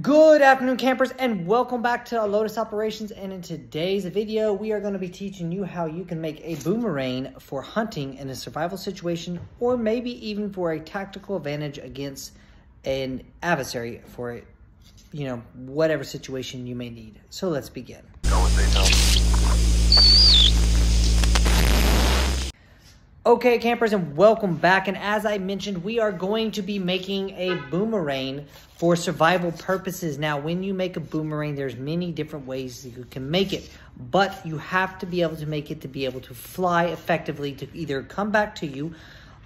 Good afternoon, campers, and welcome back to Lotus Operations. And in today's video, we are going to be teaching you how you can make a boomerang for hunting in a survival situation, or maybe even for a tactical advantage against an adversary for, whatever situation you may need. So let's begin. Okay, campers, and welcome back. And as I mentioned, we are going to be making a boomerang for survival purposes. Now, when you make a boomerang, there's many different ways that you can make it, but you have to be able to make it to be able to fly effectively, to either come back to you,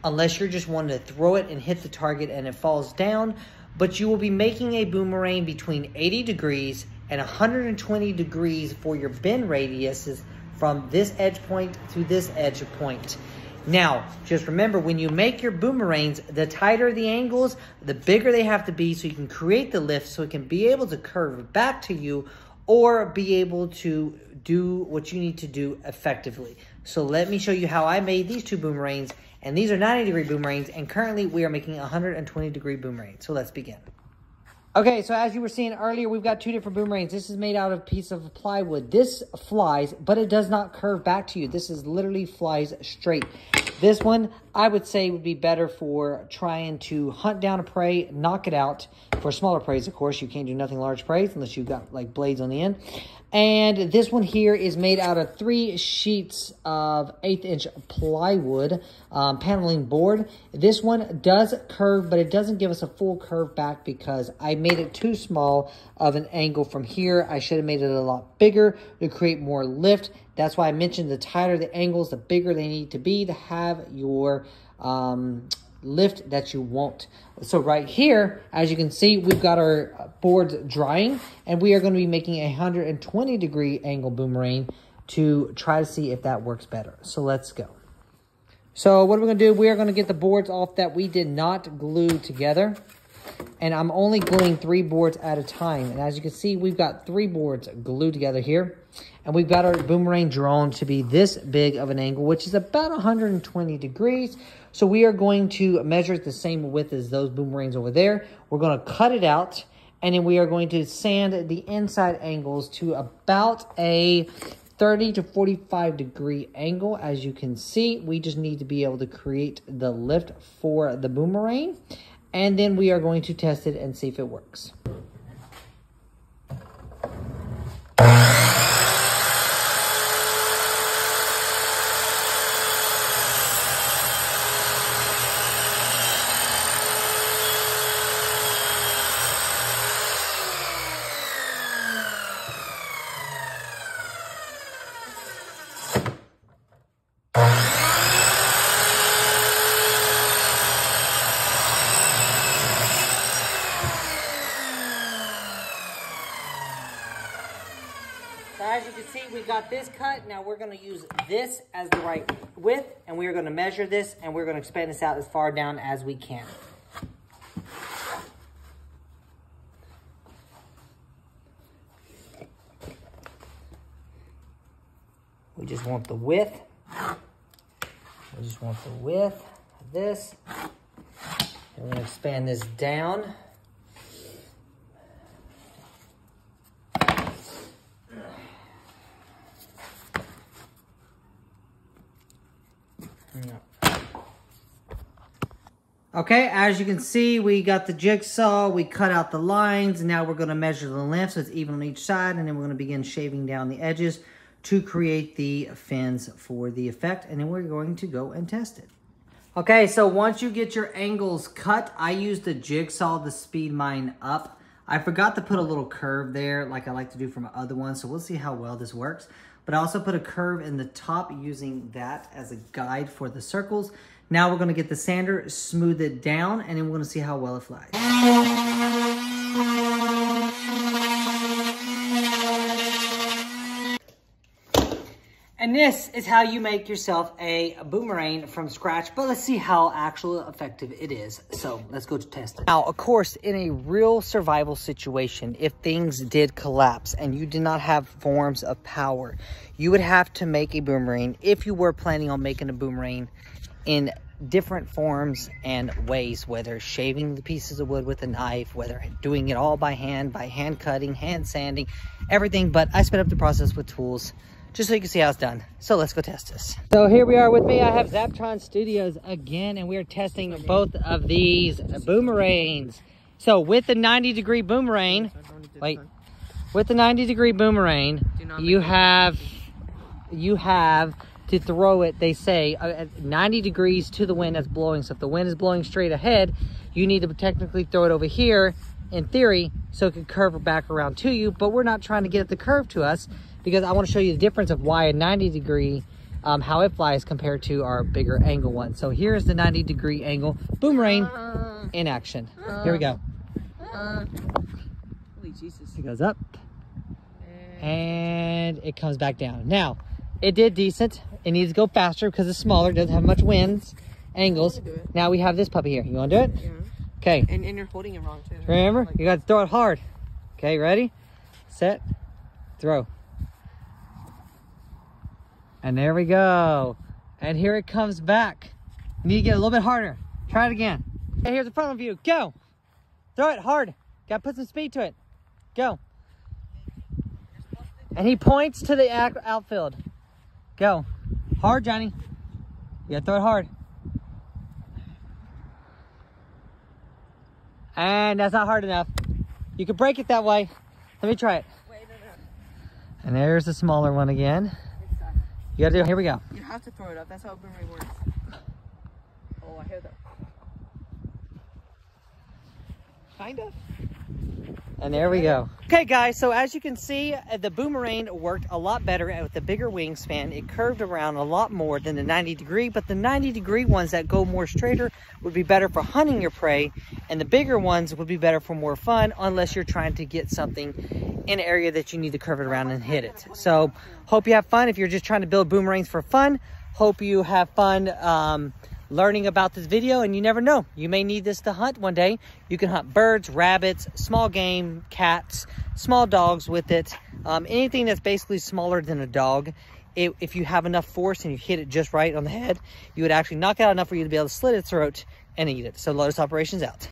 unless you're just wanting to throw it and hit the target and it falls down. But you will be making a boomerang between 80 degrees and 120 degrees for your bend radiuses from this edge point to this edge point. Now, just remember, when you make your boomerangs, the tighter the angles, the bigger they have to be so you can create the lift so it can be able to curve back to you or be able to do what you need to do effectively. So let me show you how I made these two boomerangs, and these are 90-degree boomerangs, and currently we are making 120-degree boomerangs. So let's begin. Okay, so as you were seeing earlier, we've got two different boomerangs. This is made out of a piece of plywood. This flies, but it does not curve back to you. This is literally flies straight. This one, I would say, would be better for trying to hunt down a prey, knock it out. For smaller preys, of course, you can't do nothing large preys unless you've got like blades on the end. And this one here is made out of 3 sheets of 1/8-inch plywood paneling board. This one does curve, but it doesn't give us a full curve back because I made it too small of an angle from here. I should have made it a lot bigger to create more lift. That's why I mentioned the tighter the angles, the bigger they need to be to have your lift that you want. So right here, as you can see, we've got our boards drying, and we are going to be making a 120-degree angle boomerang to try to see if that works better. So let's go. So what we're going to do, we are going to get the boards off that we did not glue together. And I'm only gluing 3 boards at a time. And as you can see, we've got 3 boards glued together here. And we've got our boomerang drawn to be this big of an angle, which is about 120 degrees. So we are going to measure it the same width as those boomerangs over there. We're going to cut it out. And then we are going to sand the inside angles to about a 30 to 45 degree angle. As you can see, we just need to be able to create the lift for the boomerang. And then we are going to test it and see if it works. So as you can see, we got this cut. Now we're going to use this as the right width, and we are going to measure this, and we're going to expand this out as far down as we can. We just want the width. We just want the width of this. And we're going to expand this down. Okay, as you can see, we got the jigsaw, we cut out the lines, and now we're going to measure the length so it's even on each side, and then we're going to begin shaving down the edges to create the fins for the effect, and then we're going to go and test it. Okay, so once you get your angles cut, I used the jigsaw to speed mine up. I forgot to put a little curve there like I like to do for my other ones, so we'll see how well this works. But I also put a curve in the top using that as a guide for the circles. Now we're going to get the sander, smooth it down, and then we're going to see how well it flies. And this is how you make yourself a boomerang from scratch, but let's see how actually effective it is. So let's go to test it. Now, of course, in a real survival situation, if things did collapse and you did not have forms of power, you would have to make a boomerang if you were planning on making a boomerang in different forms and ways, whether shaving the pieces of wood with a knife, whether doing it all by hand cutting, hand sanding, everything. But I sped up the process with tools just so you can see how it's done. So let's go test this. So here we are with me. I have Zaptron Studios again, and we are testing both of these boomerangs. So with the 90-degree boomerang, with the 90-degree boomerang, you have to throw it, they say, at 90 degrees to the wind that's blowing. So if the wind is blowing straight ahead, you need to technically throw it over here, in theory, so it can curve back around to you. But we're not trying to get it to curve to us, because I want to show you the difference of why a 90-degree, how it flies compared to our bigger angle one. So here's the 90-degree angle boomerang in action. Here we go. Holy Jesus. It goes up, and it comes back down. Now, it did decent. It needs to go faster because it's smaller. It doesn't have much winds, angles. Now we have this puppy here. You want to do it? Yeah. Okay. And you're holding it wrong too. Remember, you got to throw it hard. Okay, ready, set, throw. And there we go. And here it comes back. You need to get a little bit harder. Try it again. Okay, here's the front view. Go. Throw it hard. Got to put some speed to it. Go. And he points to the outfield. Go. Hard, Johnny. You got to throw it hard. And that's not hard enough. You can break it that way. Let me try it. Wait, no. And there's the smaller one again. You gotta do it. Here we go. You have to throw it up. That's how a boomerang works. Oh, I hear that. Kind of. And there we go. Okay, guys, so as you can see, the boomerang worked a lot better with the bigger wingspan. It curved around a lot more than the 90-degree, but the 90-degree ones that go more straighter would be better for hunting your prey, and the bigger ones would be better for more fun, unless you're trying to get something in an area that you need to curve it around and hit it. So, hope you have fun. If you're just trying to build boomerangs for fun, hope you have fun learning about this video, and you never know, you may need this to hunt one day. You can hunt birds, rabbits, small game, cats, small dogs with it, anything that's basically smaller than a dog. If you have enough force and you hit it just right on the head, you would actually knock out enough for you to be able to slit its throat and eat it. So Lotus Operations out.